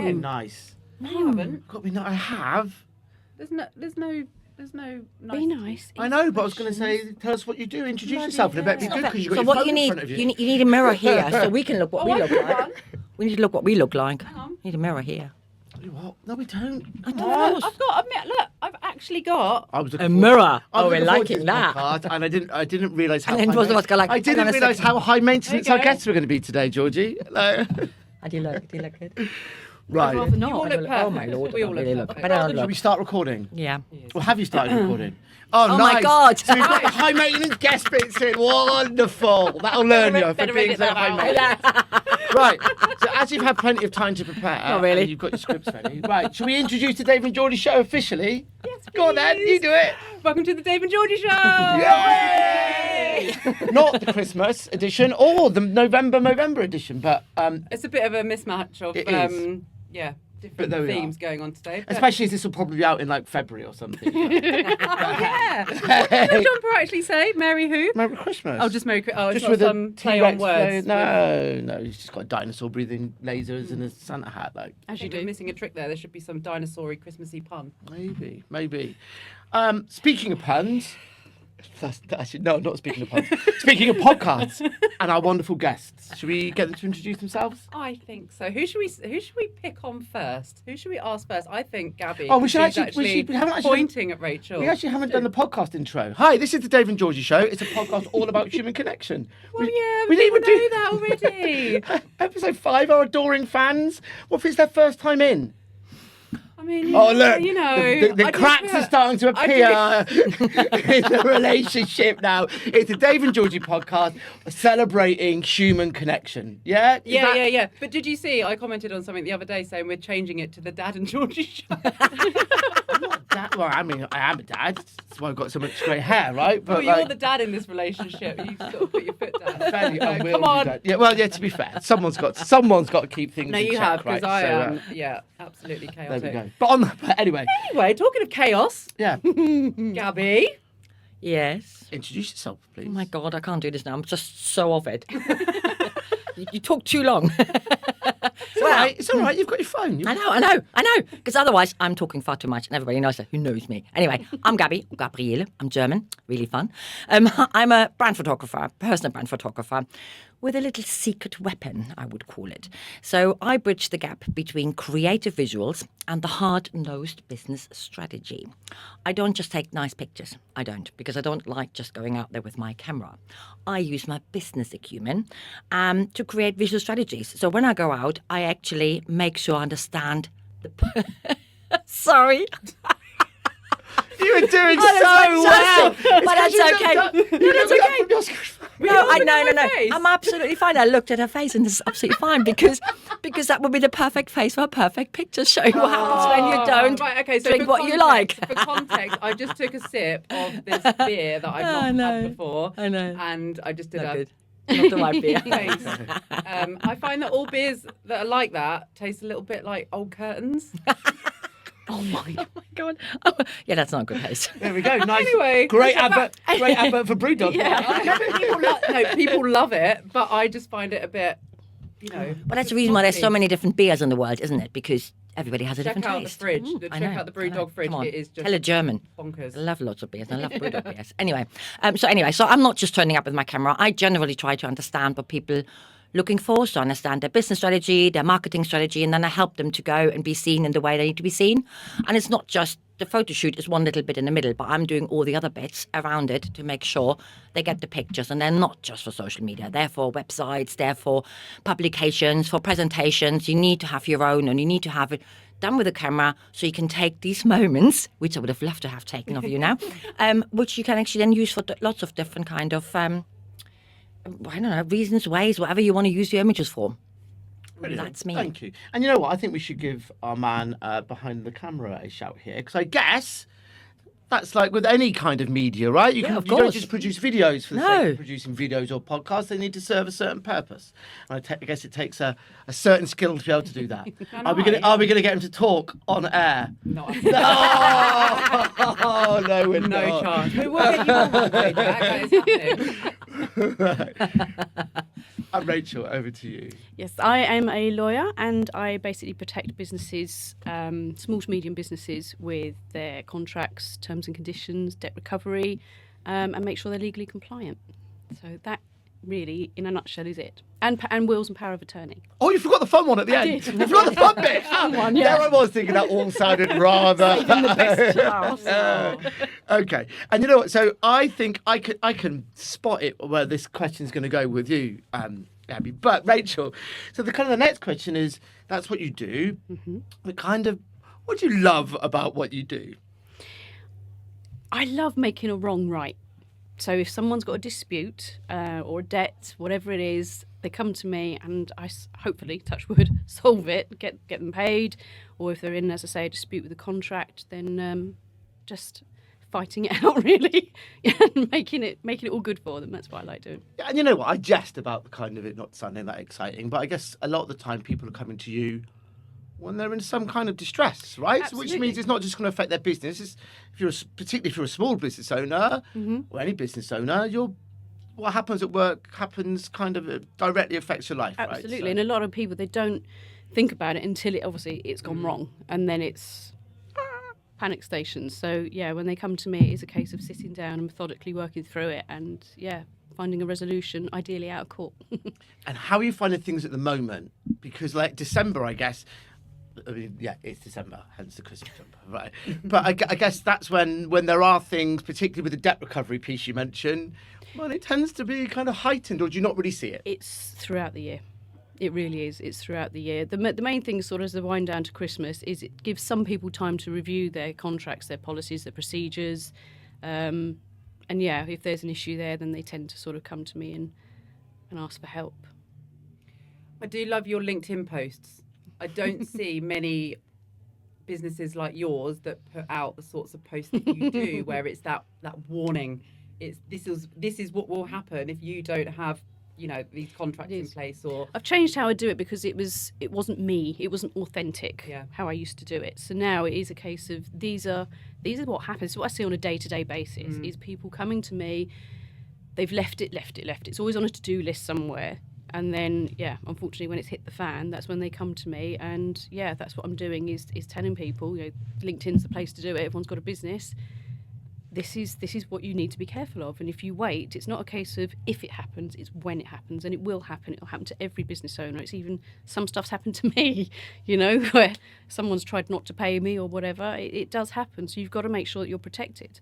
again. Nice. No, you haven't. Got me. No, I have. There's no nice. Be nice. I know, but I was going to say, tell us what you do. Introduce yourself, and I bet it'd be good because you've got So your what phone you in need, front of you. you need a mirror here so we can look what we I look got like. one. We need to look what we look like. Hang on. We need a mirror here. What? No, we don't. I don't know. I've got. Look, I've actually got. I was A looking mirror. I was Oh, we're looking forward to liking this that. podcast, and I didn't realise how. And then both of us go like, I hang didn't on a realise second. how high maintenance There our you go. guests were going to be today, Georgie. Like, How do you look? Do you look good? right. Rather not. You all I look don't perfect. Oh my lord, We I all don't look really look. perfect. But I don't Should look. we start recording? Yeah. Well, have you started recording? Oh, Oh nice. my God. So we've got the high maintenance guest bits in. Wonderful. That'll learn you for Better being edit so that high out. maintenance. Right. So as you've had plenty of time to prepare, Not really. and you've got your scripts ready. Right. Shall we introduce the Dave and Geordie show officially? Yes, go on then. You do it. Welcome to the Dave and Georgie show. Yay! Not the Christmas edition or the November edition, but It's a bit of a mismatch of It is. different there we themes are. going on today. But especially as this will probably be out in like February or something. yeah. What did the jumper actually say? Merry who? Merry Christmas. Oh, just Merry Christmas. Oh, it's Just not with some a play on T-Rex words. No, he's just got a dinosaur breathing lasers and a Santa hat. Like As you do. Missing a trick there. There should be some dinosaur-y Christmassy pun. maybe. Speaking of puns, actually no, not speaking of puns. Speaking of podcasts and our wonderful guests, should we get them to introduce themselves? I think so. Who should we pick on first? Who should we ask first? I think Gabby. Oh, we should 'cause she's actually- we haven't actually- pointing at Rachel. We actually haven't done the podcast intro. Hi, this is the Dave and Georgie show. It's a podcast all about human connection. Well, yeah, we people didn't even know that already. Episode 5, our adoring fans. What if it's their first time in? I mean, Oh, look. you know, The I did cracks put- are starting to I appear in the relationship now. It's the Dave and Georgie podcast celebrating human connection. Yeah? Is that- Yeah. But did you see? I commented on something the other day saying we're changing it to the Dad and Georgie show. I'm not a dad. Well, I mean, I am a dad. That's why I've got so much grey hair, right? Well, But you're like, the dad in this relationship. You sort of put your foot down. fairly No, unwieldy come on. dad. Yeah, well, yeah. To be fair, someone's got to keep things. No, in you check, have, because right? I So, am. Yeah, absolutely There chaotic. we go. But anyway, Anyway, talking of chaos, yeah. Gabby. Yes. Introduce yourself, please. Oh my God, I can't do this now. I'm just so of it. You talk too long. It's all right. It's all right. You've got your phone. I know. Because otherwise, I'm talking far too much, and everybody knows that. Who knows me? Anyway, I'm Gabriele. I'm German. Really fun. I'm a brand photographer, personal brand photographer, with a little secret weapon, I would call it. So I bridge the gap between creative visuals and the hard-nosed business strategy. I don't just take nice pictures. I don't, because I don't like just going out there with my camera. I use my business acumen to create visual strategies. So when I go out, I actually make sure I understand the... Sorry. You were doing Oh, so well. fantastic. But that's okay. No, that's okay. No, face? I'm absolutely fine. I looked at her face and it's absolutely fine because that would be the perfect face for a perfect picture showing what happens when you don't Right, okay, so drink for what you context- like. For context, I just took a sip of this beer that I've I not know. had before. I know. And I just did Not a good. Not the right beer. face. I find that all beers that are like that taste a little bit like old curtains. Oh my God. Oh, yeah, that's not a good taste. There we go. Nice. Anyway, great advert. Great advert for Brewdog. people love it, but I just find it a bit, you know. But that's the reason why there's so many different beers in the world, isn't it? Because everybody has a Check different out taste. the fridge. I Check know, out the I know. Brewdog fridge. Come on. It is just Tell a German. bonkers. I love lots of beers. I love Brewdog beers. Anyway, so I'm not just turning up with my camera. I generally try to understand what people looking for, so I understand their business strategy, their marketing strategy, and then I help them to go and be seen in the way they need to be seen. And it's not just the photo shoot is one little bit in the middle, but I'm doing all the other bits around it to make sure they get the pictures, and they're not just for social media. They're for websites, they're for publications, for presentations. You need to have your own, and you need to have it done with a camera so you can take these moments, which I would have loved to have taken of you now, which you can actually then use for lots of different kind of I don't know, reasons, ways, whatever you want to use your images for. Brilliant. That's me. Thank you. And you know what? I think we should give our man behind the camera a shout here, because I guess that's like with any kind of media, right? You of don't course. just produce videos for the No. sake of producing videos or podcasts. They need to serve a certain purpose. And I guess it takes a certain skill to be able to do that. Are we going to get him to talk on air? No, Oh, no, we're no not. chance. We will get you on one day, Jack. That is happening. And Rachel, over to you. Yes, I am a lawyer and I basically protect businesses, small to medium businesses, with their contracts, terms and conditions, debt recovery, and make sure they're legally compliant. So that really, in a nutshell, is it. And wills and power of attorney. Oh, you forgot the fun one at the end. did. You forgot the fun bit. one, yeah. There I was thinking that all sounded rather. Okay, and you know what? So I think I can spot it where this question's going to go with you, Abby. But Rachel, so the next question is, that's what you do. Mm-hmm. But what do you love about what you do? I love making a wrong right. So if someone's got a dispute or a debt, whatever it is, they come to me and I hopefully, touch wood, solve it, get them paid. Or if they're in, as I say, a dispute with a contract, then just fighting it out really and making it all good for them. That's what I like doing. Yeah, and you know what? I jest about the kind of it not sounding that exciting, but I guess a lot of the time people are coming to you when they're in some kind of distress, right? Absolutely. Which means it's not just going to affect their business. Particularly if you're a small business owner or any business owner, what happens at work happens kind of directly affects your life, Absolutely. right? So, And a lot of people, they don't think about it until it's gone wrong, and then it's panic stations. So yeah, when they come to me, it's a case of sitting down and methodically working through it and finding a resolution, ideally out of court. and how are you finding things at the moment? Because like December, I guess. I mean, yeah, it's December, hence the Christmas jumper, right? But I guess that's when there are things, particularly with the debt recovery piece you mentioned, well, it tends to be kind of heightened, or do you not really see it? It's throughout the year. It really is. It's throughout the year. The main thing, sort of as the wind down to Christmas, is it gives some people time to review their contracts, their policies, their procedures. And yeah, if there's an issue there, then they tend to sort of come to me and ask for help. I do love your LinkedIn posts. I don't see many businesses like yours that put out the sorts of posts that you do, where it's that warning. It's this is what will happen if you don't have these contracts in place. Or I've changed how I do it because it wasn't me. It wasn't authentic. Yeah. How I used to do it. So now it is a case of these are what happens. What I see on a day-to-day basis is people coming to me. They've left it. It's always on a to-do list somewhere. And then, unfortunately, when it's hit the fan, that's when they come to me. And, that's what I'm doing is telling people, LinkedIn's the place to do it. Everyone's got a business. This is what you need to be careful of. And if you wait, it's not a case of if it happens, it's when it happens. And it will happen. It'll happen to every business owner. It's even some stuff's happened to me, where someone's tried not to pay me or whatever. It does happen. So you've got to make sure that you're protected.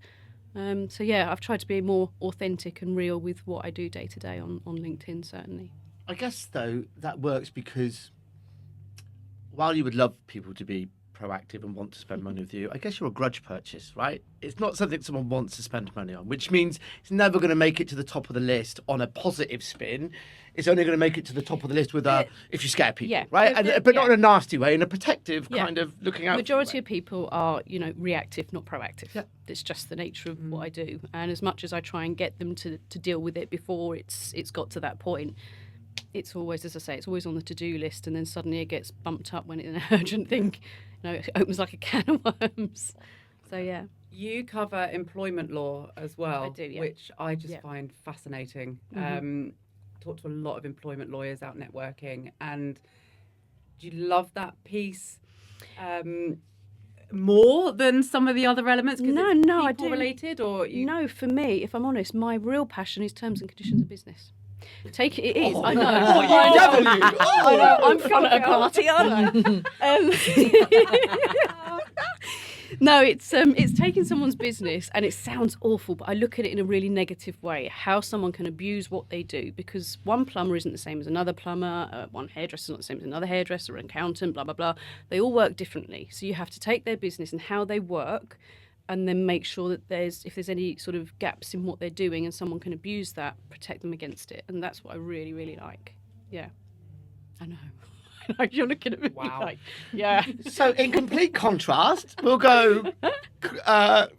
I've tried to be more authentic and real with what I do day to day on LinkedIn, certainly. I guess, though, that works because while you would love people to be proactive and want to spend money with you, I guess you're a grudge purchase, right? It's not something someone wants to spend money on, which means it's never going to make it to the top of the list on a positive spin. It's only going to make it to the top of the list with if you scare people, right? But not in a nasty way, in a protective kind of looking out. Majority of people are, reactive, not proactive. Yeah. It's just the nature of what I do. And as much as I try and get them to deal with it before it's got to that point, it's always, as I say, it's always on the to-do list, and then suddenly it gets bumped up when it's an urgent thing. It opens like a can of worms. So, yeah. You cover employment law as well, I do, yeah. which I just find fascinating. Talk to a lot of employment lawyers out networking, and do you love that piece more than some of the other elements? No, I do. Related, or No, for me, if I'm honest, my real passion is terms and conditions of business. It is. Oh, I know. I know. I'm fun at a party, aren't I? No, it's taking someone's business, and it sounds awful, but I look at it in a really negative way. How someone can abuse what they do, because one plumber isn't the same as another plumber, one hairdresser is not the same as another hairdresser, an accountant, blah blah blah. They all work differently, so you have to take their business and how they work, and then make sure that if there's any sort of gaps in what they're doing and someone can abuse that, protect them against it. And that's what I really, really like. Yeah. I know. You're looking at me like, yeah. So in complete contrast, we'll go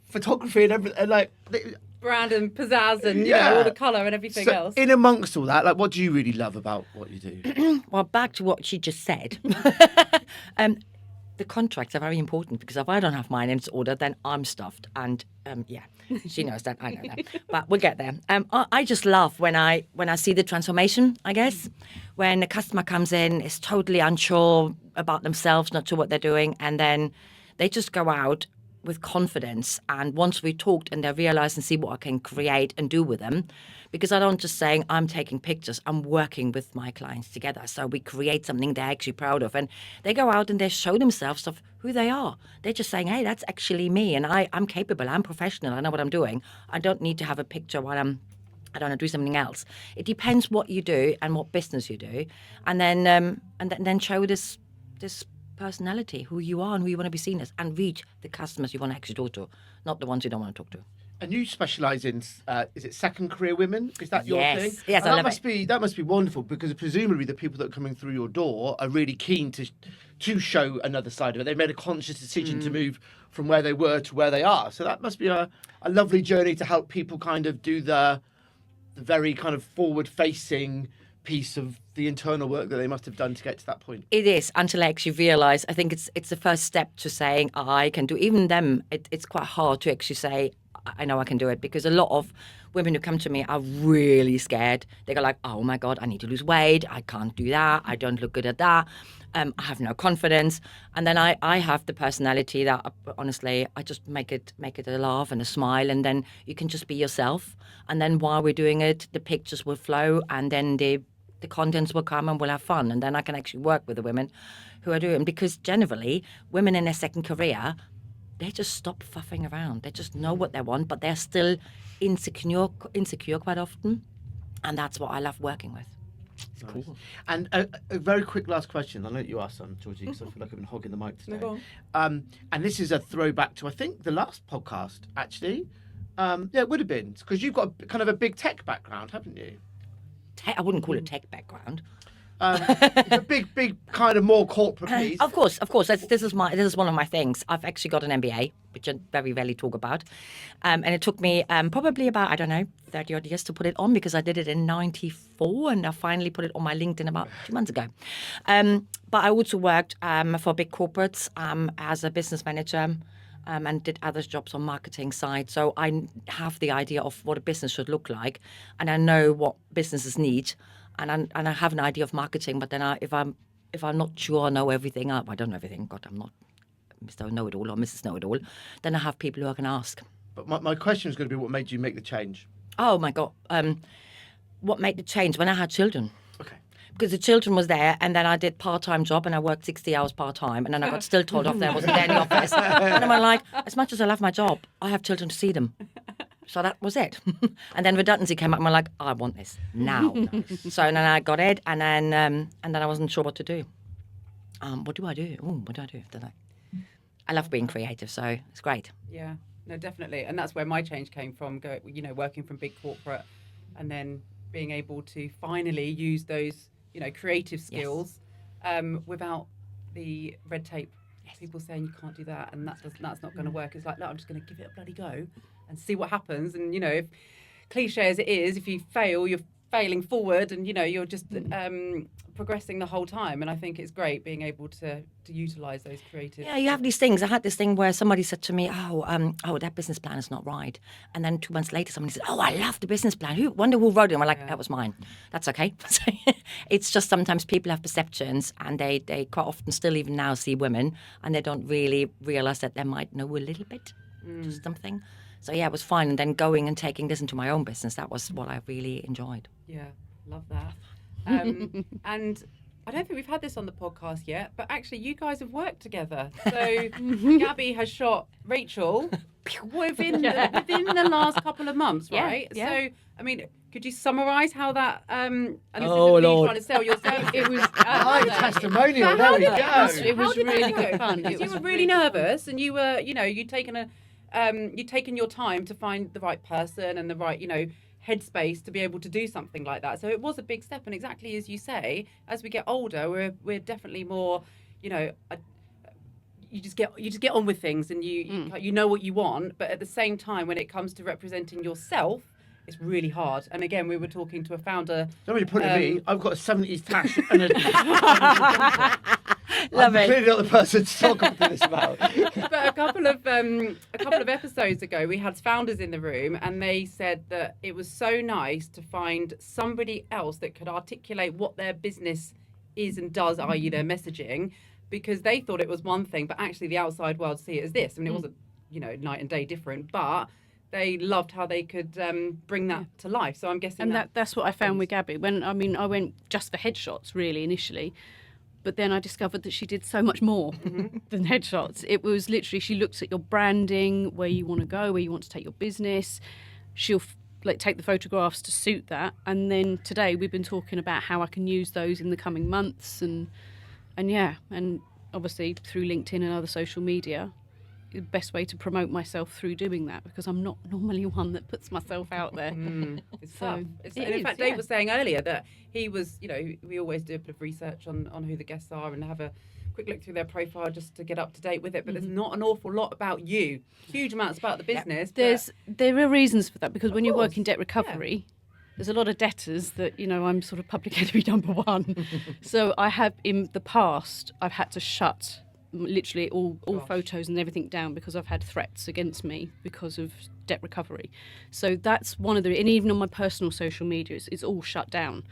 photography and everything, like brand and pizzazz and all the colour and everything else. In amongst all that, like, what do you really love about what you do? Well, back to what she just said. the contracts are very important, because if I don't have mine in its order, then I'm stuffed. And yeah, she knows that, I know that. But we'll get there. I just love when I see the transformation, I guess, when a customer comes in, is totally unsure about themselves, not sure what they're doing, and then they just go out with confidence. And once we talked and they realize and see what I can create and do with them, because I don't just saying I'm taking pictures, I'm working with my clients together. So we create something they're actually proud of, and they go out and they show themselves of who they are. They're just saying, hey, that's actually me, and I'm capable, I'm professional, I know what I'm doing. I don't need to have a picture while I don't know, do something else. It depends what you do and what business you do, and then show this personality, who you are and who you want to be seen as, and reach the customers you want to actually talk to, not the ones you don't want to talk to. And you specialise in, is it second career women? Is that your thing? Yes, and that must be wonderful, because presumably the people that are coming through your door are really keen to show another side of it. They've made a conscious decision to move from where they were to where they are. So that must be a lovely journey to help people kind of do the very kind of forward-facing piece of the internal work that they must have done to get to that point. It is, until I actually realise. I think it's the first step to saying I can do. Even them, it's quite hard to actually say I know I can do it, because a lot of women who come to me are really scared. They go like, oh my God, I need to lose weight. I can't do that. I don't look good at that. I have no confidence. And then I have the personality that, honestly, I just make it a laugh and a smile, and then you can just be yourself. And then while we're doing it, the pictures will flow, and then the contents will come, and we'll have fun. And then I can actually work with the women who are doing, because generally women in their second career, they just stop fuffing around. They just know what they want, but they're still insecure quite often. And that's what I love working with. It's Nice. cool. And a very quick last question. I'll let you ask some, Georgie, because I feel like I've been hogging the mic today. No, go on. And this is a throwback to, I think, the last podcast, actually. Yeah, it would have been, because you've got kind of a big tech background, haven't you? I wouldn't call it tech background. A big kind of more corporate piece. Of course. This is one of my things. I've actually got an MBA, which I very rarely talk about, and it took me probably about 30 odd years to put it on, because I did it in '94, and I finally put it on my LinkedIn about 2 months ago. But I also worked for big corporates as a business manager. And did other jobs on marketing side. So I have the idea of what a business should look like, and I know what businesses need, and I have an idea of marketing. But then if I'm not sure I know everything, I don't know everything. God, I'm not Mr. Know-it-all or Mrs. Know-it-all. Then I have people who I can ask. But my question is going to be, what made you make the change? Oh my God, what made the change? When I had children. Okay. Because the children was there, and then I did part-time job, and I worked 60 hours part-time, and then I got still told off that I wasn't there in the office. And I'm like, as much as I love my job, I have children to see them. So that was it. And then redundancy came up, and I'm like, I want this now. So then I got it, and then I wasn't sure what to do. What do I do? What do I do? Don't know. I love being creative, so it's great. Yeah, no, definitely. And that's where my change came from, working from big corporate, and then being able to finally use those creative skills without the red tape. People saying you can't do that, and that's not going to work. It's like, no, I'm just going to give it a bloody go and see what happens. And if cliche as it is, if you fail, you're failing forward, and you're just progressing the whole time. And I think it's great being able to utilize those creative. Yeah, you have these things. I had this thing where somebody said to me, oh, that business plan is not right. And then 2 months later, somebody said, oh, I love the business plan. Wonder who wrote it? And I'm like, that was mine. That's okay. It's just sometimes people have perceptions, and they quite often still even now see women, and they don't really realize that they might know a little bit, just something. So yeah, it was fine. And then going and taking this into my own business, that was what I really enjoyed. Yeah, love that. And I don't think we've had this on the podcast yet, but actually you guys have worked together. So Gabby has shot Rachael within the last couple of months, right? Yeah. So, I mean, could you summarise how that, and this Oh, isn't me Lord. trying to sell yourself. It was Hi, testimonial. But There how we did go. it was How did really that good go? fun. Because It you was were really nervous, and you were, you'd taken your time to find the right person and the right, headspace to be able to do something like that. So it was a big step, and exactly as you say, as we get older, we're definitely more, you just get on with things, and you know what you want. But at the same time, when it comes to representing yourself, it's really hard. And again, we were talking to a founder. Don't really put it at me. I've got a 70s tash and a... Love I'm it. clearly not the person to talk about this about. But a couple of episodes ago, we had founders in the room, and they said that it was so nice to find somebody else that could articulate what their business is and does, i.e., their messaging, because they thought it was one thing, but actually the outside world see it as this. I mean, it wasn't, night and day different, but they loved how they could bring that to life. So I'm guessing that's what I found with Gabby. I went just for headshots really initially. But then I discovered that she did so much more than headshots. It was literally, she looks at your branding, where you want to go, where you want to take your business. She'll take the photographs to suit that. And then today we've been talking about how I can use those in the coming months. And obviously through LinkedIn and other social media, the best way to promote myself through doing that, because I'm not normally one that puts myself out there. It's tough. In fact, Dave was saying earlier that he was, we always do a bit of research on who the guests are and have a quick look through their profile just to get up to date with it. But there's not an awful lot about you. Huge amounts about the business. There are reasons for that, because when you work in debt recovery, there's a lot of debtors that, I'm sort of public enemy number one. So I have, in the past, I've had to shut literally all photos and everything down because I've had threats against me because of debt recovery. So that's one of the, and even on my personal social media, it's all shut down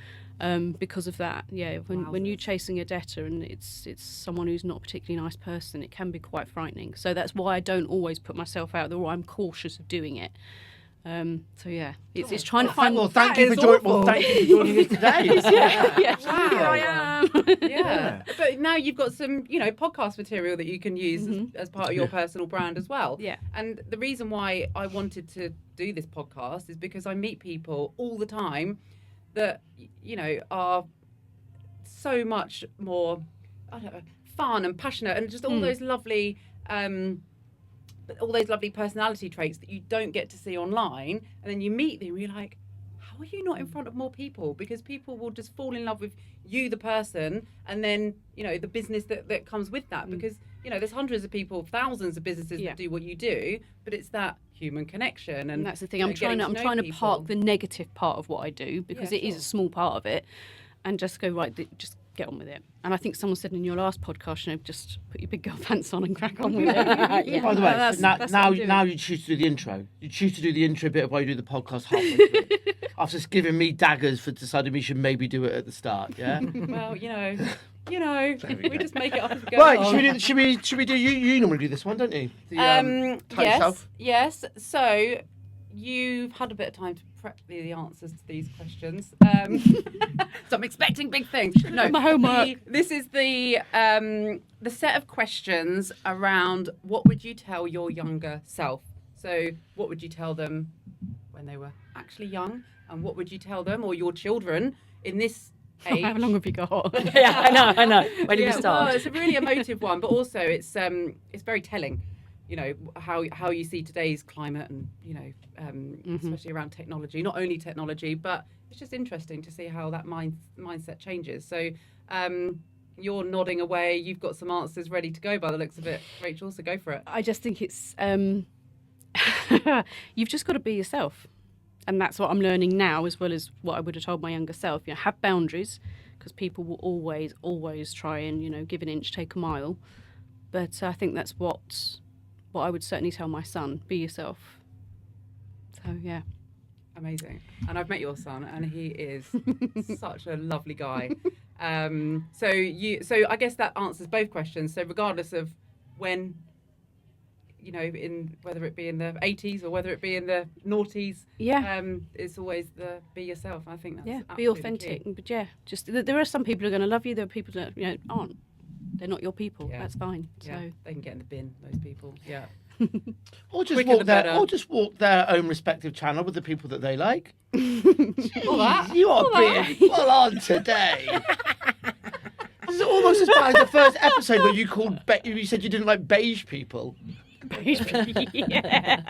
because of that. Yeah, when you're chasing a debtor and it's someone who's not a particularly nice person, it can be quite frightening. So that's why I don't always put myself out there, or I'm cautious of doing it. It's trying to find. Well, thank you for joining us today. Here I am. Yeah, but now you've got some, podcast material that you can use as part of your personal brand as well. Yeah. And the reason why I wanted to do this podcast is because I meet people all the time that, are so much more, fun and passionate, and just all those lovely. All those lovely personality traits that you don't get to see online, and then you meet them and you're like, how are you not in front of more people? Because people will just fall in love with you, the person, and then the business that comes with that, because there's hundreds of people, thousands of businesses that do what you do, but it's that human connection. And that's the thing. I'm trying to park the negative part of what I do, because it is a small part of it, and just go, right, just get on with it. And I think someone said in your last podcast, just put your big girl pants on and crack on with it. By the way, now you choose to do the intro. You choose to do the intro bit while you do the podcast halfway through. After just giving me daggers for deciding we should maybe do it at the start, yeah? Well, we just make it up as we go Right, along. should we do, you normally do this one, don't you? Yes. So you've had a bit of time to prep the answers to these questions. So I'm expecting big things. No, my homework. This is the set of questions around what would you tell your younger self. So what would you tell them when they were actually young, and what would you tell them, or your children in this age? How long have you got? Yeah, I know. Where do we start? Well, it's a really emotive one, but also it's very telling. How you see today's climate, and especially around technology. Not only technology, but it's just interesting to see how that mindset changes. So you're nodding away. You've got some answers ready to go by the looks of it, Rachel. So go for it. I just think it's you've just got to be yourself, and that's what I'm learning now, as well as what I would have told my younger self. Have boundaries, because people will always try and give an inch, take a mile. But I think that's what I would certainly tell my son: be yourself. So yeah. Amazing. And I've met your son, and he is such a lovely guy. So I guess that answers both questions. So regardless of when, in whether it be in the 80s or whether it be in the noughties, it's always the be yourself. I think that's be authentic. key. But just there are some people who are going to love you. There are people that aren't. They're not your people. Yeah. That's fine. Yeah, So they can get in the bin. Those people. Yeah. Or just Quicker the walk their own respective channel with the people that they like. All that. You are being full on today. This is almost as bad as the first episode where you said you didn't like beige people. yeah.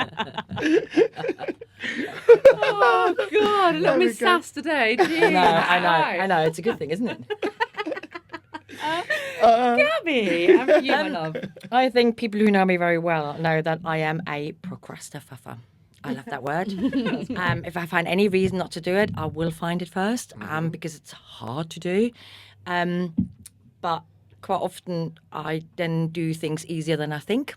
Oh God, a little Miss Sass today. Jeez. I know. It's a good thing, isn't it? Gabby, and for you, my love. I think people who know me very well know that I am a procrastinator. I love that word. If I find any reason not to do it, I will find it first, because it's hard to do. But quite often I then do things easier than I think.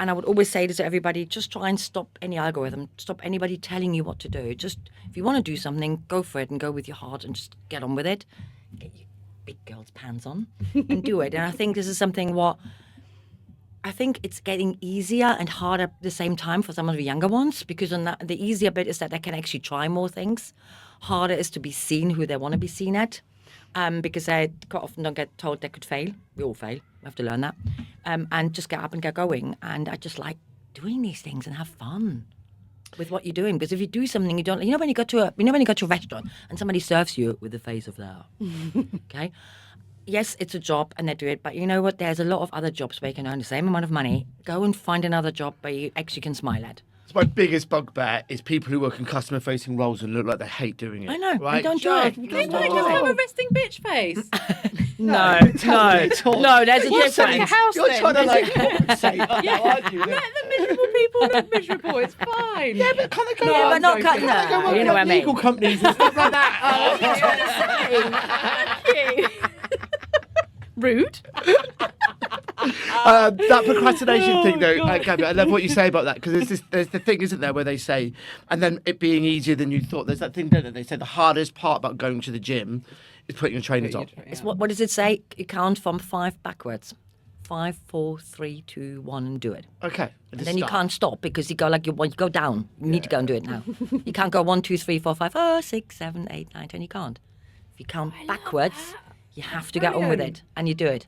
And I would always say this to everybody, just try and stop any algorithm, stop anybody telling you what to do. Just, if you want to do something, go for it and go with your heart and just get on with it. Get your big girl's pants on and do it. And I think this is something I think it's getting easier and harder at the same time for some of the younger ones, because the easier bit is that they can actually try more things. Harder is to be seen who they want to be seen at. Because they quite often don't get told they could fail. We all fail. We have to learn that. And just get up and get going. And I just like doing these things and have fun with what you're doing. Because if you do something you don't, when you go to a restaurant and somebody serves you with the face of their, okay? Yes, it's a job and they do it, but you know what? There's a lot of other jobs where you can earn the same amount of money. Go and find another job where you actually can smile at. It's my biggest bugbear is people who work in customer-facing roles and look like they hate doing it. I know. Right? Don't do it. They might just have a resting bitch face. No. There's a difference. You're trying to like compensate, aren't you? Let the miserable people look miserable. It's fine. Yeah, but can't they go? Yeah, but not joking. cut. Go No, work you know for what I mean. legal companies and stuff like that. Rude. That procrastination thing, though, Gabby, I love what you say about that, because there's the thing, isn't there, where they say, and then it being easier than you thought. There's that thing, don't they? They say the hardest part about going to the gym is putting your trainers on. It's what does it say? You count from 5 backwards. 5, 4, 3, 2, 1, and do it. Okay. And then you can't stop because you go you go down. You need to go and do it now. You can't go 1, 2, 3, 4, 5, 6, 7, 8, 9, 10. You can't. If you count backwards, you have to get on with it, and you do it.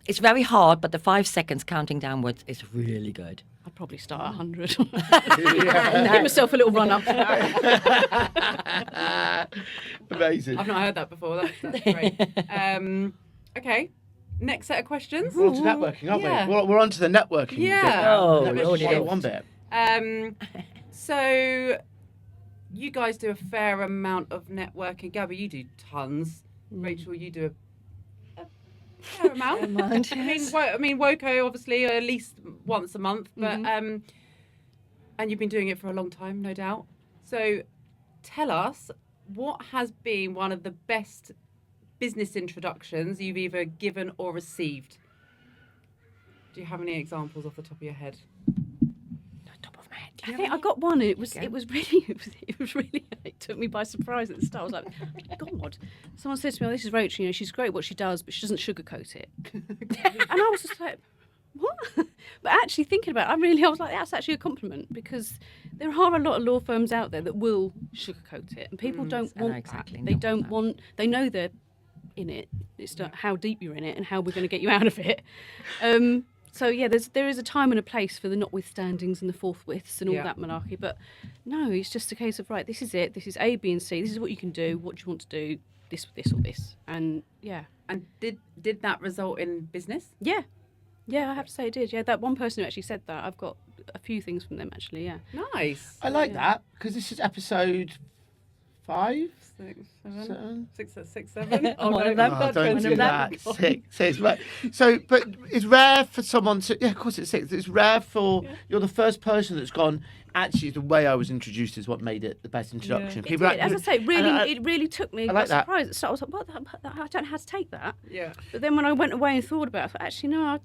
It's very hard, but the 5 seconds counting downwards is really good. I'd probably start at 100. Give myself a little run up. Amazing. I've not heard that before. That's great. Okay. Next set of questions. We're on to networking, aren't Yeah. we? We're on to the networking. Yeah. bit now. Oh, Networking Lordy. 101 bit. So you guys do a fair amount of networking. Gabby, you do tons. Rachel, you do a fair amount. I mean, Woko obviously at least once a month, but and you've been doing it for a long time, no doubt. So tell us, what has been one of the best business introductions you've either given or received? Do you have any examples off the top of your head? Top of my head. I think I got one. And it was really. It took me by surprise at the start. I was like, God. Someone said to me, "Oh, this is Rachel. She's great at what she does, but she doesn't sugarcoat it." And I was just like, "What?" But actually thinking about it, I was like, that's actually a compliment, because there are a lot of law firms out there that will sugarcoat it, and people don't I know want exactly, that. They don't want. They know they're in it. It's not how deep you're in it and how we're going to get you out of it. So yeah, there is a time and a place for the notwithstandings and the forthwiths and all that malarkey. But no, it's just a case of, right, this is it. This is A, B, and C. This is what you can do. What do you want to do? This, or this. And yeah. And did that result in business? Yeah. Yeah, I have to say it did. Yeah, that one person who actually said that, I've got a few things from them actually. Yeah. Nice. I like that, because this is episode 5? 6, 7? 7. Oh, one of them. Oh, don't do that. 6. But it's rare for someone to. Yeah, of course it's 6. It's rare for you're the first person that's gone. Actually, the way I was introduced is what made it the best introduction. It did. As I say, it really took me by like that. surprise. So I was like, what? I don't know how to take that. Yeah. But then when I went away and thought about it, I thought, actually, no, I'll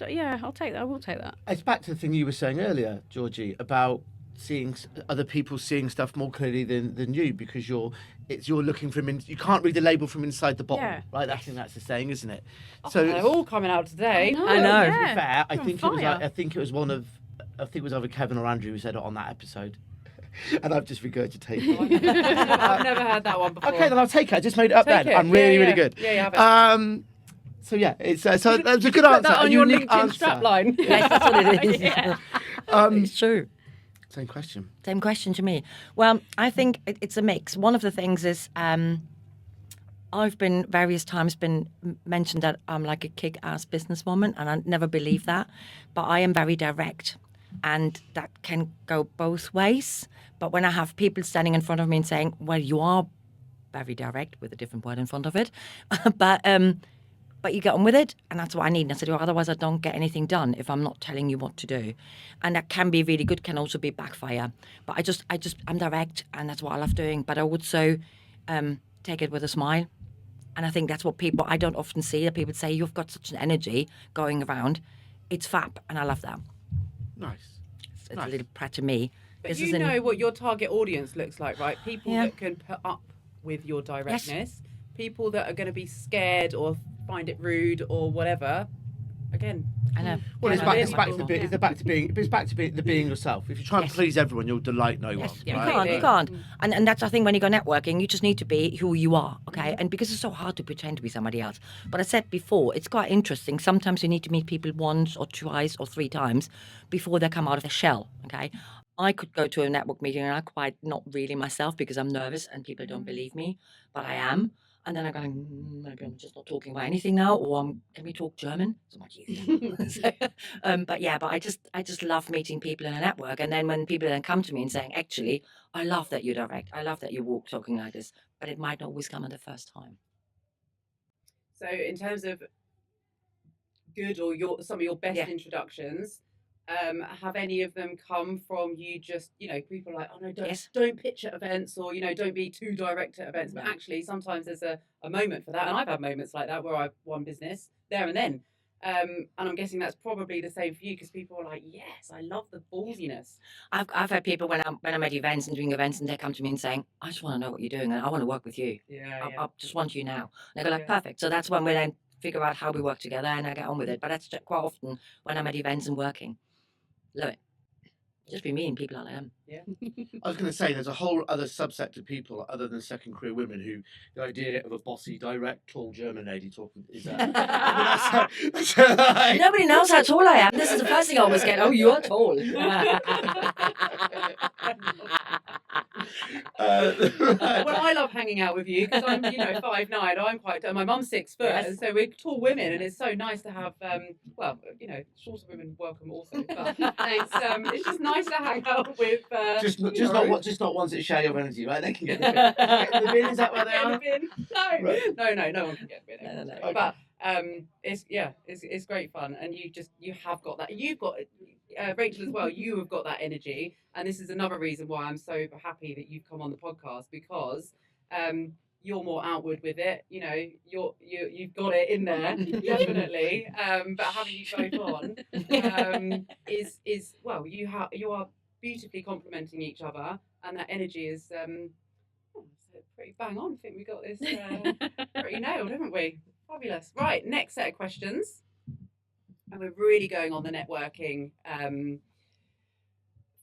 take that. I will take that. It's back to the thing you were saying earlier, Georgie, about seeing other people seeing stuff more clearly than you, because you're looking from you can't read the label from inside the bottle, right? I think that's the saying, isn't it? So they're all coming out today. I know. To be fair, I You're think on it was either Kevin or Andrew who said it on that episode. And I've just regurgitated it. I've never heard that one before. Okay, then I'll take it. I just made it up Take then. it. I'm really, Yeah, really yeah. good. Yeah, you have it. So yeah, it's so that was a good answer. Put that A on your unique LinkedIn answer. strapline. Yes, that's what it is. It's true. Same question. Same question to me. Well, I think it's a mix. One of the things is I've been various times mentioned that I'm like a kick-ass businesswoman, and I never believe that. But I am very direct, and that can go both ways. But when I have people standing in front of me and saying, "Well, you are very direct," with a different word in front of it, but but you get on with it, and that's what I need. And I said, well, otherwise I don't get anything done if I'm not telling you what to do. And that can be really good, can also be backfire. But I'm direct, and that's what I love doing. But I also take it with a smile. And I think that's what I don't often see, that people say, you've got such an energy going around. It's fab, and I love that. Nice. It's a little prat to me. But you know what your target audience looks like, right? People Yeah. that can put up with your directness, people that are going to be scared or find it rude or whatever. Again, I know. Well, Yeah, it's back to being yourself. If you try and Yes. please everyone, you'll delight no one. Yes, Yeah, you can't. And that's, I think, when you go networking, you just need to be who you are, okay? And because it's so hard to pretend to be somebody else. But I said before, it's quite interesting. Sometimes you need to meet people once or twice or 3 times before they come out of the shell, okay? I could go to a network meeting and I'm quite not really myself because I'm nervous and people don't believe me, but I am. And then I'm going, maybe I'm just not talking about anything now, or can we talk German? It's much easier. But I just love meeting people in a network. And then when people then come to me and saying, actually, I love that you're direct, I love that you walk talking like this, but it might not always come at the first time. so in terms of good or some of your best Yeah. introductions, have any of them come from you just, people are like, oh no, Yes. don't pitch at events, or, don't be too direct at events. But actually, sometimes there's a moment for that. And I've had moments like that where I've won business there and then. And I'm guessing that's probably the same for you, because people are like, yes, I love the ballsiness. I've had people when I'm at events and doing events and they come to me and saying, I just want to know what you're doing and I want to work with you. I just want you now. And they go like, Yeah. perfect. So that's when we then figure out how we work together and I get on with it. But that's quite often when I'm at events and working. Love it. Just be me and people like I am. Yeah. I was going to say, there's a whole other subset of people other than second career women who the idea of a bossy, direct, tall German lady talking is Nobody knows how tall I am. This is the first thing I always get. Oh, you're tall. Well, I love hanging out with you because I'm, 5'9". I'm quite. My mum's 6 foot, Yes. and so we're tall women, and it's so nice to have. Shorter women welcome also. But it's just nice to hang out with. just not ones that share your energy, right? They can get the bin. Get in the bin, is that where they Get in are? the bin. No, Right. no one can get in the bin. No. But it's great fun, and you have got that. You've got Rachel as well. You have got that energy, and this is another reason why I'm so happy that you've come on the podcast, because you're more outward with it. You've got it in there definitely. But having you both on is well, you are beautifully complementing each other, and that energy is pretty bang on. I think we got this pretty nailed, haven't we? Fabulous. Right, next set of questions. And we're really going on the networking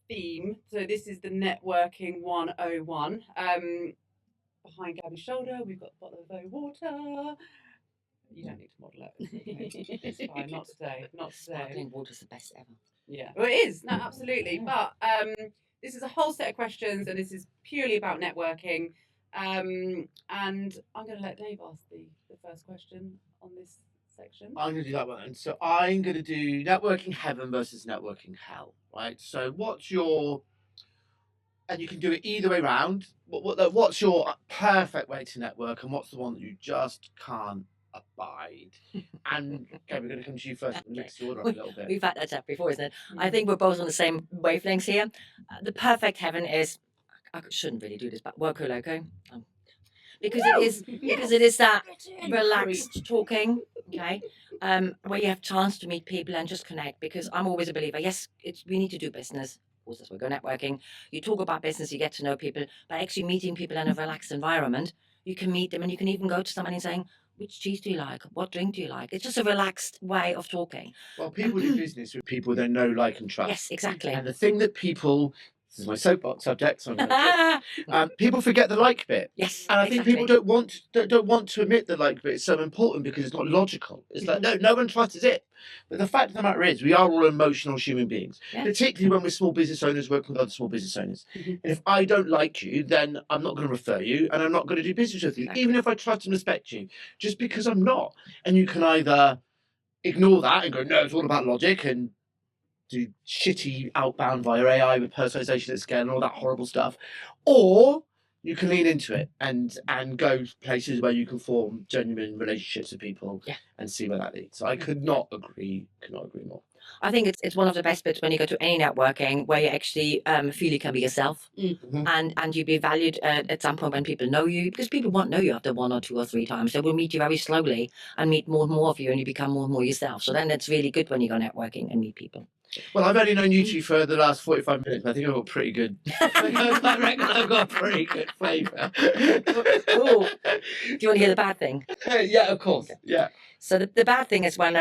theme. So this is the networking 101. Behind Gabby's shoulder, we've got a bottle of water. You don't need to model it. It's fine. Not today. Not today. Sparkling water's the best ever. Yeah, well, it is. No, absolutely. But this is a whole set of questions, and this is purely about networking. And I'm going to let Dave ask the first question on this section. I'm going to do that one. So I'm going to do networking heaven versus networking hell, right? So what's your, and you can do it either way around. What's your perfect way to network, and what's the one that you just can't abide? And okay, we're going to come to you first and mix the order up a little bit. We've had that chat before, isn't it? I think we're both on the same wavelengths here. The perfect heaven is, I shouldn't really do this, but work loco. Because it is that relaxed talking, okay, where you have chance to meet people and just connect. Because I'm always a believer. Yes, we need to do business. Of course, that's why we go networking. You talk about business, you get to know people, but actually meeting people in a relaxed environment, you can meet them, and you can even go to somebody and saying, which cheese do you like? What drink do you like? It's just a relaxed way of talking. Well, people do business with people they know, like, and trust. Yes, exactly. And the thing that people, this is my soapbox subject, so I'm gonna people forget the like bit. Yes, and I think people don't want to admit the like bit. It's so important because it's not logical. It's like no one trusts it. But the fact of the matter is, we are all emotional human beings, particularly when we're small business owners working with other small business owners. And if I don't like you, then I'm not going to refer you, and I'm not going to do business with you, even if I trust and respect you, just because I'm not. And you can either ignore that and go, no, it's all about logic, and do shitty outbound via AI with personalization at scale and all that horrible stuff, or you can lean into it and go places where you can form genuine relationships with people and see where that leads. So I could not agree more. I think it's one of the best bits when you go to any networking where you actually feel you can be yourself and you be valued at some point when people know you, because people won't know you after 1 or 2 or 3 times. They will meet you very slowly and meet more and more of you, and you become more and more yourself. So then it's really good when you go networking and meet people. Well, I've only known you two for the last 45 minutes. I think I've got pretty good. I reckon I've got a pretty good flavour. Ooh. Do you want to hear the bad thing? Yeah, of course. Yeah. So the bad thing is when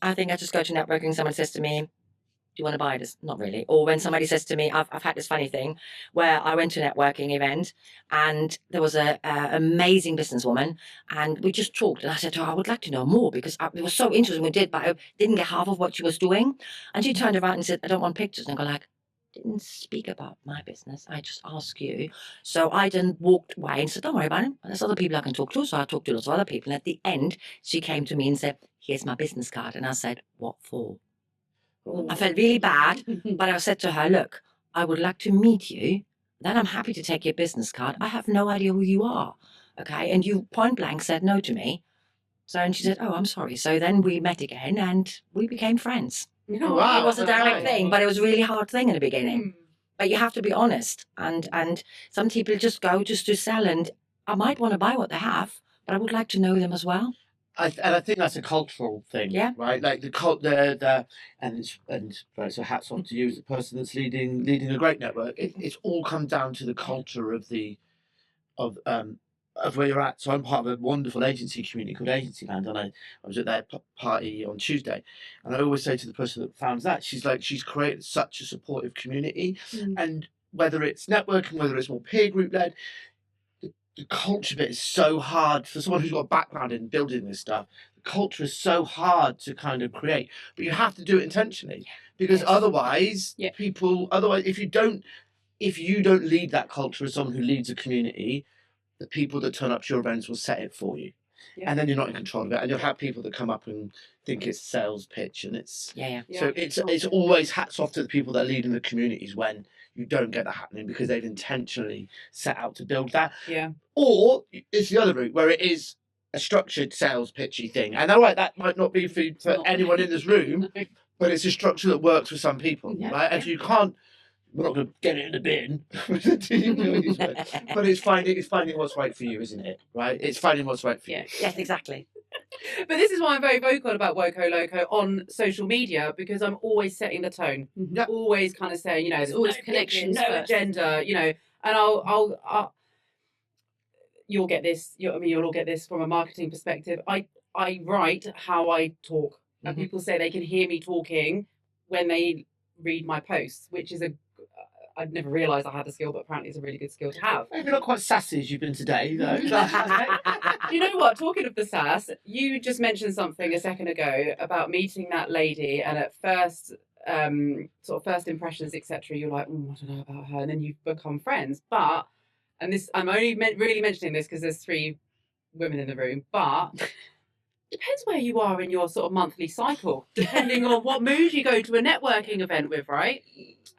I think I just go to networking, someone says to me, do you want to buy this? Not really. Or when somebody says to me, I've had this funny thing where I went to a networking event and there was a amazing businesswoman and we just talked and I said to her, I would like to know more because it was so interesting we did, but I didn't get half of what she was doing. And she turned around and said, I don't want pictures. And I go like, didn't speak about my business. I just asked you. So I then walked away and said, don't worry about it. There's other people I can talk to. So I talked to lots of other people. And at the end, she came to me and said, here's my business card. And I said, what for? I felt really bad, but I said to her, look, I would like to meet you. Then I'm happy to take your business card. I have no idea who you are. Okay. And you point blank said no to me. So, and she said, oh, I'm sorry. So then we met again and we became friends. Wow, It was a direct thing, but it was a really hard thing in the beginning. But you have to be honest. And some people just go just to sell, and I might want to buy what they have, but I would like to know them as well. And I think that's a cultural thing, right? Like so hats off to you as the person that's leading a great network. It's all come down to the culture of where you're at. So I'm part of a wonderful agency community called Agencyland, and I was at their party on Tuesday, and I always say to the person that founds that, she's created such a supportive community, and whether it's networking, whether it's more peer group led. The culture bit is so hard for someone who's got a background in building this stuff. The culture is so hard to kind of create, but you have to do it intentionally because otherwise, if you don't lead that culture as someone who leads a community, the people that turn up to your events will set it for you, and then you're not in control of it, and you'll have people that come up and think it's a sales pitch, and it's so it's always hats off to the people that are leading the communities when you don't get that happening because they've intentionally set out to build that. Yeah. Or it's the other route where it is a structured sales pitchy thing. And all right, that might not be for anyone in this room, but it's a structure that works for some people, right? And you can't. We're not going to get it in the bin, but it's finding what's right for you, isn't it? Right? It's finding what's right for you. Yes, exactly. But this is why I'm very vocal about Woco Loco on social media, because I'm always setting the tone. Always kind of saying, there's always no connections, no agenda, and I'll you'll get this. You'll all get this from a marketing perspective. I write how I talk, and people say they can hear me talking when they read my posts, which is I'd never realised I had the skill, but apparently it's a really good skill to have. Maybe not quite sassy as you've been today, though. You know what? Talking of the sass, you just mentioned something a second ago about meeting that lady, and at first, sort of first impressions, etc. You're like, I don't know about her, and then you've become friends. But, and this, I'm only really mentioning this because there's 3 women in the room, but. Depends where you are in your sort of monthly cycle, depending on what mood you go to a networking event with, right?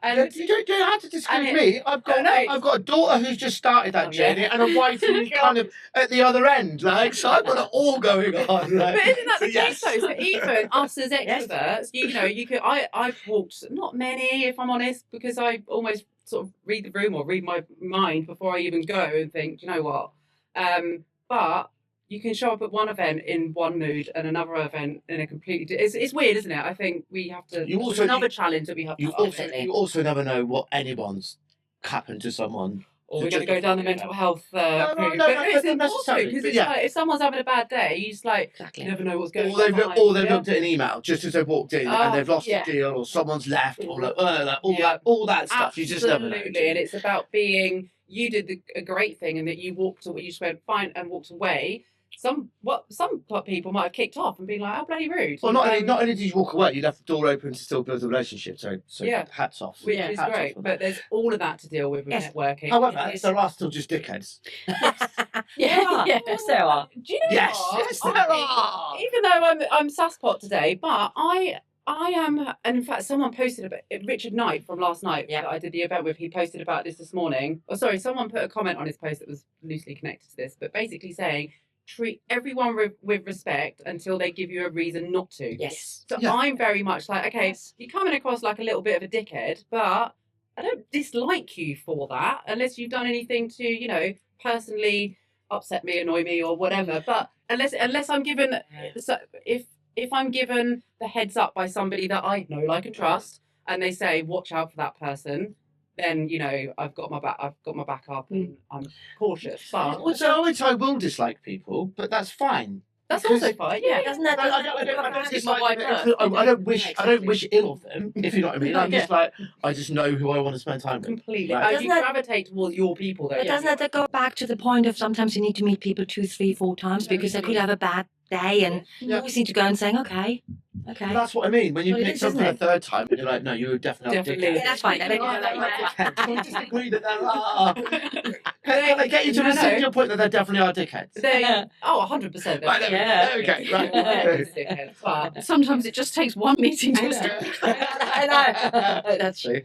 And you don't have to discourage me. I've got a daughter who's just started that journey, and a wife who's kind of at the other end. So I've got it all going on. But isn't that the case though? So even us as extroverts, you could. I've walked not many, if I'm honest, because I almost sort of read the room or read my mind before I even go and think, do you know what? But you can show up at one event in one mood and another event in a completely. It's weird, isn't it? I think we have to. Another challenge that we have. You also never know what anyone's happened to someone. Or we're going to go down the mental health No, route. But it's important because it's like if someone's having a bad day, you just you never know what's going on. Or they've looked at an email just as they've walked in and they've lost a deal, or someone's left, or all that stuff. You just never know. Absolutely, and it's about being. You did a great thing, and that you just went fine and walked away. Some people might have kicked off and been like, "How bloody rude!" Well, not only did you walk away, you'd have the door open to still build a relationship. So hats off. Which is great, but there's all of that to deal with networking. However, there are still just dickheads. Yes, there are. Do you know what? Yes, there are. Even though I'm sasspot today, but I I am, and in fact, someone posted about Richard Knight from last night Yeah. that I did the event with. He posted about this morning. Oh, sorry, someone put a comment on his post that was loosely connected to this, but basically saying treat everyone with respect until they give you a reason not to. Yes. So Yeah. I'm very much like, okay, you're coming across like a little bit of a dickhead, but I don't dislike you for that unless you've done anything to, you know, personally upset me, annoy me, or whatever. But unless I'm given, so if I'm given the heads up by somebody that I know, like, and trust, and they say watch out for that person, then you know I've got my back up, and I'm cautious. But Also, I will dislike people, but that's fine. that's because- also fine. Yeah, Doesn't that? I don't dislike them. I don't wish ill of them, if you know what I mean. I'm just like, I just know who I want to spend time with. completely. Right. You Doesn't that- gravitate towards your people, though. But doesn't that go back to the point of sometimes you need to meet people 2, 3, 4 times because they could have a bad day, and you Yeah. always need to go and saying, okay. But that's what I mean. When you Well, it pick is, something isn't a third time, and you're like, no, you're definitely. Definitely. Yeah, that's fine. I mean, I disagree that there are. Can I get you to No, the no. single point that there definitely are dickheads? They, 100%. Right, there we go. Yeah. There we go. Right. Dickheads, but Sometimes it just takes one meeting to I know. That's true.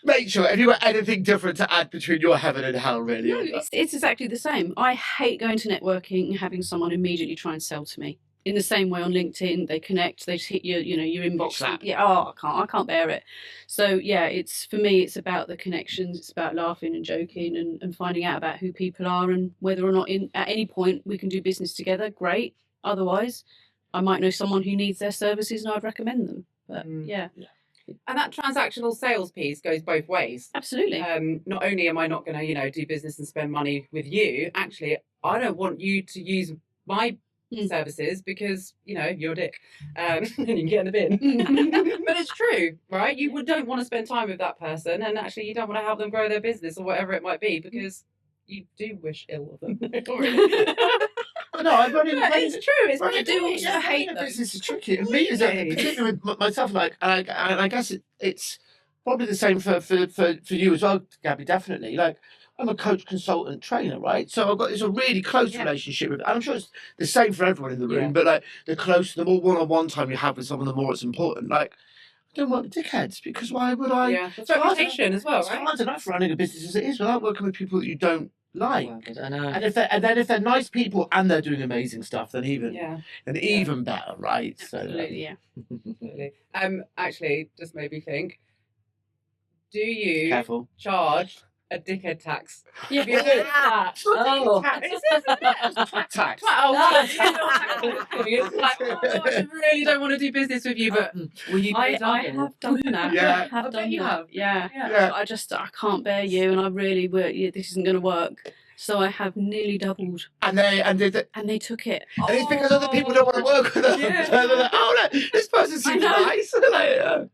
Make sure. Have you got anything different to add between your heaven and hell, really? No, it's exactly the same. I hate going to networking and having someone immediately try and sell to me. In the same way on LinkedIn, they connect, they hit your, your inbox. Slap. Yeah, I can't bear it. So yeah, it's for me, it's about the connections. It's about laughing and joking and finding out about who people are and whether or not at any point we can do business together. Great. Otherwise, I might know someone who needs their services and I'd recommend them. But yeah, and that transactional sales piece goes both ways. absolutely. Not only am I not going to, do business and spend money with you, actually, I don't want you to use my services because, you're a dick. And you can get in the bin. But it's true, right? You don't want to spend time with that person, and actually you don't want to help them grow their business or whatever it might be because you do wish ill of them. Not really. No, I've only. It's true. It's But I do also hate running a them. business is tricky. And me, particularly with myself, like, and I guess it's probably the same for you as well, Gabby. Definitely, like. I'm a coach, consultant, trainer, right? So I've got this a really close relationship with. And I'm sure it's the same for everyone in the room, but like the closer, the more one-on-one time you have with someone, the more it's important. Like, I don't want dickheads because why would I? Yeah, it's reputation as well, It's right? hard enough running a business as it is without working with people that you don't like. I know. And if they're nice people and they're doing amazing stuff, then even better, right? So, Absolutely, yeah. Absolutely. Actually, just made me think. Do you careful. charge a dickhead tax? Yeah. Have you heard of that? It's not Oh. tax. It's twat Tax. It's like, I really don't want to do business with you, but will you pay I double? have done that. Yeah. I have I bet done you that. have. Yeah. Yeah. I can't bear you, and I really this isn't going to work. So I have nearly doubled, And they and they took it. and it's because other people don't want to work with them. Yeah. So they're like, oh no, this person seems know. nice. Like, I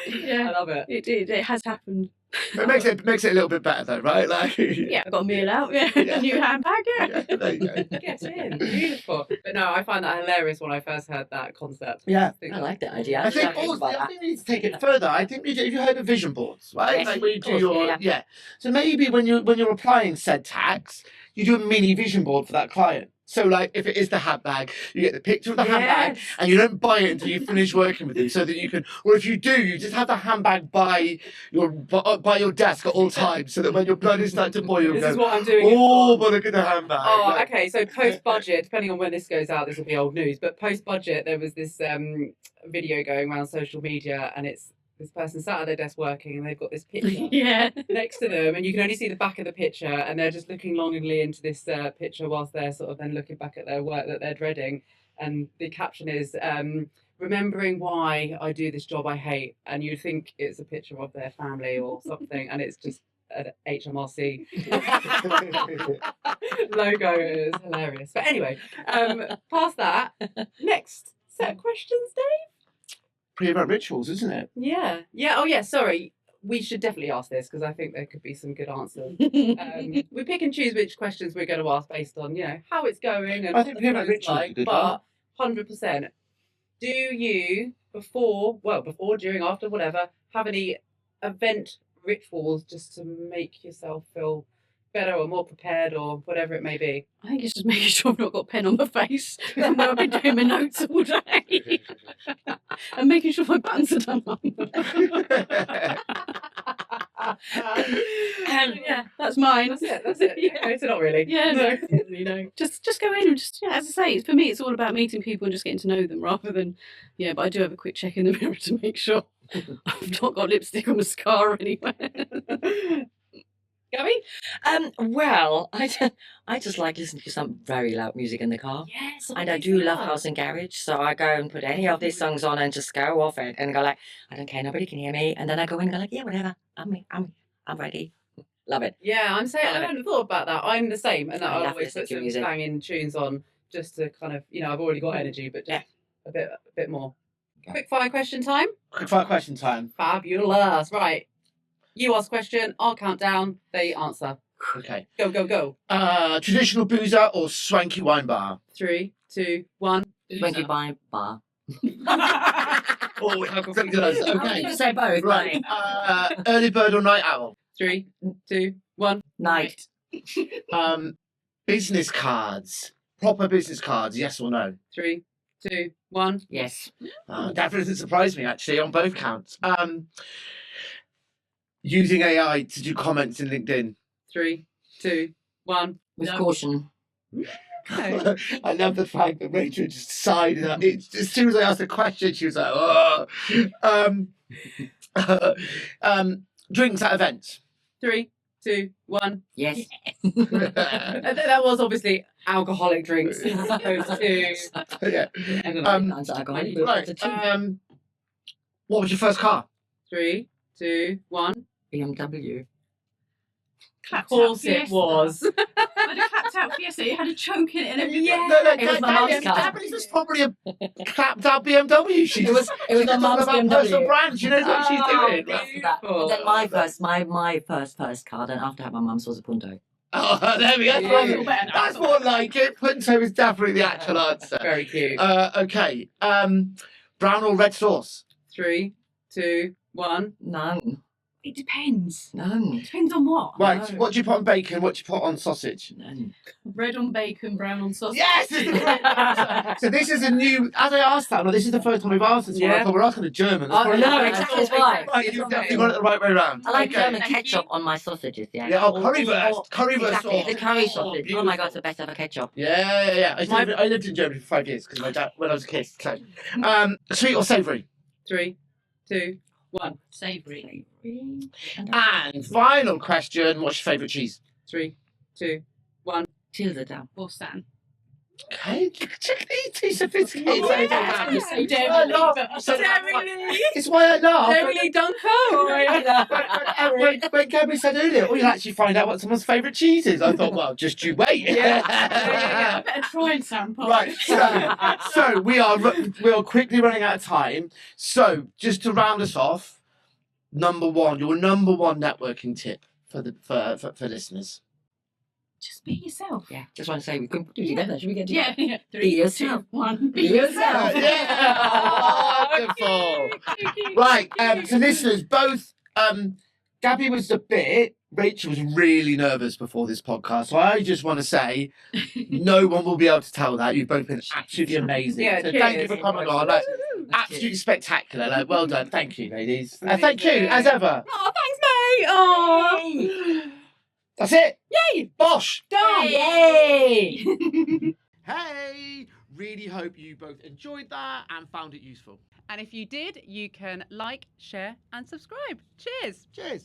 Yeah, love it. it has happened. it makes it a little bit better though, right? Like, Yeah, I got a meal out. Yeah, Yeah. new handbag. Yeah. yeah, there you go. Get in. Beautiful. But no, I find that hilarious when I first heard that concept. Yeah. I like that idea. I think also, I think we need to take it further. I think if you heard of vision boards, right? Yes, Like when you of do course, your yeah. So maybe when you're applying said tax, you do a mini vision board for that client. So like if it is the handbag, you get the picture of the handbag Yes. and you don't buy it until you finish working with them, so that you can. Or if you do, you just have the handbag by your desk at all times, so that when your blood is starting to boil, you This go, is what I'm doing. it oh, for. but look at the handbag. Oh, Like, okay. So post budget, depending on when this goes out, this will be old news. But post budget, there was this video going around social media, and it's this person sat at their desk working, and they've got this picture Yeah. next to them, and you can only see the back of the picture, and they're just looking longingly into this picture whilst they're sort of then looking back at their work that they're dreading. And the caption is, remembering why I do this job I hate, and you think it's a picture of their family or something, and it's just an HMRC logo. It is hilarious. But anyway, past that, next set of questions, Dave? pretty about rituals, isn't it? Yeah. Yeah. Oh, yeah. Sorry. We should definitely ask this because I think there could be some good answers. We pick and choose which questions we're going to ask based on, how it's going and I what think the about flow's rituals is a like. good But 100%, do you before, during, after, whatever, have any event rituals just to make yourself feel better or more prepared or whatever it may be? I think it's just making sure I've not got a pen on my face. Then I've been doing my notes all day. And making sure my buttons are done up. Yeah, that's mine. That's it. Yeah. It's not really. Yeah, no, no. Just go in and just, yeah, as I say, for me, it's all about meeting people and just getting to know them rather than, yeah, but I do have a quick check in the mirror to make sure I've not got lipstick or mascara anywhere. Gabby? Well, I just like listening to some very loud music in the car. Yes, And I do love house and garage, so I go and put any of these songs on and just go off it and go like, I don't care, nobody can hear me. And then I go in and go like, yeah, whatever, I'm ready. Love it. Yeah, I'm saying I hadn't thought about that. I'm the same, and that I I'll love always listening put to some music. banging tunes on just to kind of, I've already got energy, but just a bit more. Quick fire question time. Quick fire question time. Fabulous. Right. You ask question, I'll count down, they answer. Okay. Go, go, go. Traditional boozer or swanky wine bar? 3, 2, 1. Swanky by bar. Oh, we have ridiculous. I was Okay. going to say both. Right. Early bird or night owl? 3, 2, 1. Night. Business cards. Proper business cards, yes or no? 3, 2, 1. Yes. That doesn't surprise me, actually, on both counts. Using AI to do comments in LinkedIn. 3, 2, 1. With caution. Okay. I love the fact that Rachel just decided that as soon as I asked a question, she was like, oh. Drinks at events. 3, 2, 1. Yes. That was obviously alcoholic drinks as opposed to. Yeah. I don't know. Alcohol. Right. What was your first car? 3, 2, 1. BMW. Of course it was. I had a clapped out Fiesta. It had a choke in it and everything. Yeah. No, It was my mum's car. Gabby's was probably a clapped out BMW. She It was my talking mum's about personal BMW. brand. She knows what she's doing. beautiful. And then my first car, then after I had my mum's was a Punto. Oh, there we go. Yeah. That's more like it. Punto is definitely the actual answer. Very cute. Okay. Brown or red sauce? 3, 2, 1. None. It depends. None. Depends on what. Right. No. What do you put on bacon? What do you put on sausage? None. Red on bacon, brown on sausage. Yes! This is the correct answer. So this is a new. As I asked that, this is the first time we've asked this one. I Yeah. thought we're asking a German. Oh, That's no, probably- exactly. That's why. Right, you've definitely got it the right way around. I like Okay. German Thank ketchup you. on my sausages, yeah. Yeah, currywurst. Currywurst Exactly, sauce. the curry sausage. Oh my beautiful. god, the best ever ketchup. Yeah. I lived in Germany for 5 years because my dad, when I was a kid. So, sweet or savoury? 3, 2, 1. Savoury. And final question: what's your favourite cheese? 3, 2, 1. Tilda. Or San. Okay, too sophisticated. Oh, yeah. It's Say why I Dairy laugh. but- So Dairy it's why I laugh. Dairy Dunko. When Gabby said earlier, you'll actually find out what someone's favourite cheese is. I thought, well, just you wait. Yeah. Better try and sample. Right, so we are quickly running out of time. So just to round us off, your number one networking tip for listeners. Just be yourself. Yeah, just want to say we couldn't put it together. Should we get Yeah. together? 3, yourself. 2, 1. Be yourself. Yeah, wonderful. Right, so listeners, both Gabby was a bit, Rachel was really nervous before this podcast. So I just want to say, no one will be able to tell that. You've both been absolutely amazing. Yeah, so thank you cheers. for coming on. Like, absolutely spectacular. Like, well done. Thank you, ladies. Thank you, as ever. Oh, thanks, mate. Oh. That's it. Yay. Bosh. Done. Yay! Hey, really hope you both enjoyed that and found it useful. And if you did, you can like, share, and subscribe. Cheers. Cheers.